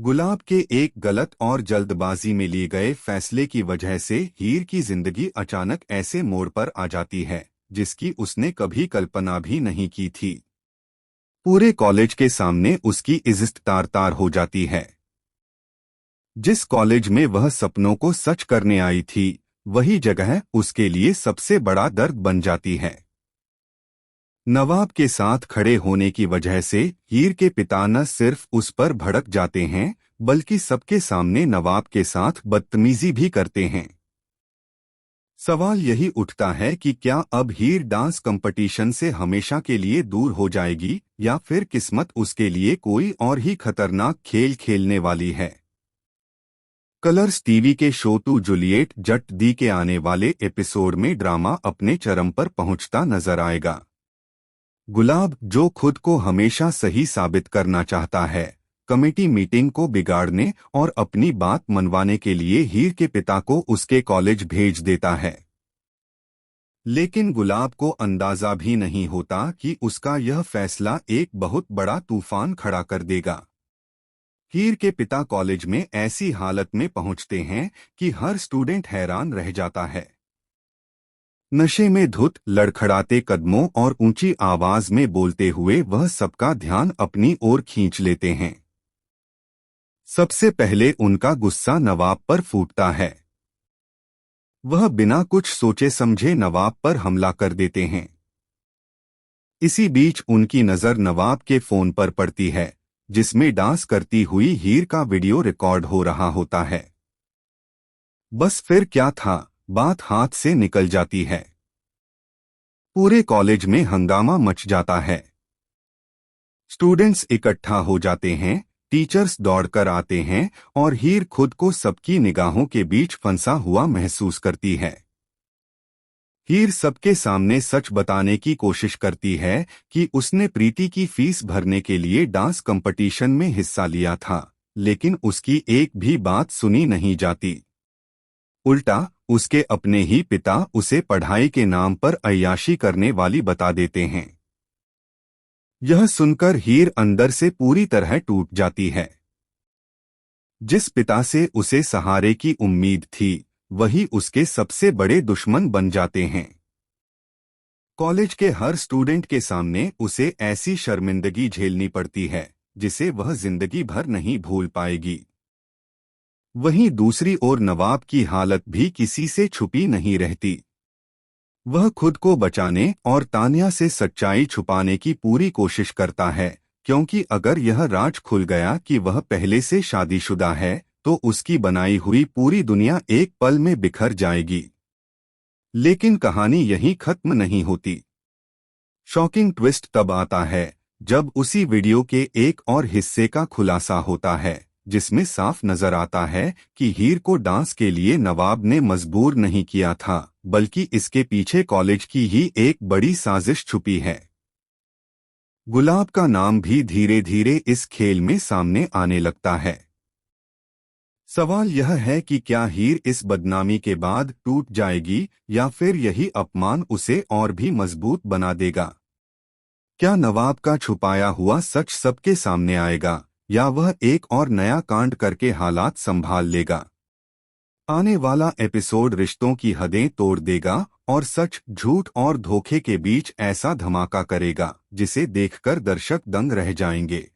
गुलाब के एक गलत और जल्दबाजी में लिए गए फैसले की वजह से हीर की जिंदगी अचानक ऐसे मोड़ पर आ जाती है जिसकी उसने कभी कल्पना भी नहीं की थी। पूरे कॉलेज के सामने उसकी इज्जत तार-तार हो जाती है। जिस कॉलेज में वह सपनों को सच करने आई थी, वही जगह उसके लिए सबसे बड़ा दर्द बन जाती है। नवाब के साथ खड़े होने की वजह से हीर के पिता न सिर्फ उस पर भड़क जाते हैं, बल्कि सबके सामने नवाब के साथ बदतमीजी भी करते हैं। सवाल यही उठता है कि क्या अब हीर डांस कंपटीशन से हमेशा के लिए दूर हो जाएगी या फिर किस्मत उसके लिए कोई और ही खतरनाक खेल खेलने वाली है। कलर्स टीवी के शो टू जूलियट जट दी के आने वाले एपिसोड में ड्रामा अपने चरम पर पहुंचता नजर आएगा। गुलाब, जो खुद को हमेशा सही साबित करना चाहता है, कमेटी मीटिंग को बिगाड़ने और अपनी बात मनवाने के लिए हीर के पिता को उसके कॉलेज भेज देता है। लेकिन गुलाब को अंदाजा भी नहीं होता कि उसका यह फैसला एक बहुत बड़ा तूफान खड़ा कर देगा। हीर के पिता कॉलेज में ऐसी हालत में पहुंचते हैं कि हर स्टूडेंट हैरान रह जाता है। नशे में धुत, लड़खड़ाते कदमों और ऊंची आवाज में बोलते हुए वह सबका ध्यान अपनी ओर खींच लेते हैं। सबसे पहले उनका गुस्सा नवाब पर फूटता है। वह बिना कुछ सोचे समझे नवाब पर हमला कर देते हैं। इसी बीच उनकी नजर नवाब के फोन पर पड़ती है, जिसमें डांस करती हुई हीर का वीडियो रिकॉर्ड हो रहा होता है। बस फिर क्या था, बात हाथ से निकल जाती है। पूरे कॉलेज में हंगामा मच जाता है। स्टूडेंट्स इकट्ठा हो जाते हैं, टीचर्स दौड़कर आते हैं और हीर खुद को सबकी निगाहों के बीच फंसा हुआ महसूस करती है। हीर सबके सामने सच बताने की कोशिश करती है कि उसने प्रीति की फीस भरने के लिए डांस कंपटीशन में हिस्सा लिया था, लेकिन उसकी एक भी बात सुनी नहीं जाती। उल्टा उसके अपने ही पिता उसे पढ़ाई के नाम पर अय्याशी करने वाली बता देते हैं। यह सुनकर हीर अंदर से पूरी तरह टूट जाती है। जिस पिता से उसे सहारे की उम्मीद थी, वही उसके सबसे बड़े दुश्मन बन जाते हैं। कॉलेज के हर स्टूडेंट के सामने उसे ऐसी शर्मिंदगी झेलनी पड़ती है जिसे वह जिंदगी भर नहीं भूल पाएगी। वहीं दूसरी ओर नवाब की हालत भी किसी से छुपी नहीं रहती। वह खुद को बचाने और तान्या से सच्चाई छुपाने की पूरी कोशिश करता है, क्योंकि अगर यह राज खुल गया कि वह पहले से शादीशुदा है, तो उसकी बनाई हुई पूरी दुनिया एक पल में बिखर जाएगी। लेकिन कहानी यहीं खत्म नहीं होती। शॉकिंग ट्विस्ट तब आता है जब उसी वीडियो के एक और हिस्से का खुलासा होता है, जिसमें साफ नजर आता है कि हीर को डांस के लिए नवाब ने मजबूर नहीं किया था, बल्कि इसके पीछे कॉलेज की ही एक बड़ी साजिश छुपी है। गुलाब का नाम भी धीरे धीरे इस खेल में सामने आने लगता है। सवाल यह है कि क्या हीर इस बदनामी के बाद टूट जाएगी या फिर यही अपमान उसे और भी मजबूत बना देगा। क्या नवाब का छुपाया हुआ सच सबके सामने आएगा या वह एक और नया कांड करके हालात संभाल लेगा। आने वाला एपिसोड रिश्तों की हदें तोड़ देगा और सच, झूठ और धोखे के बीच ऐसा धमाका करेगा जिसे देखकर दर्शक दंग रह जाएंगे।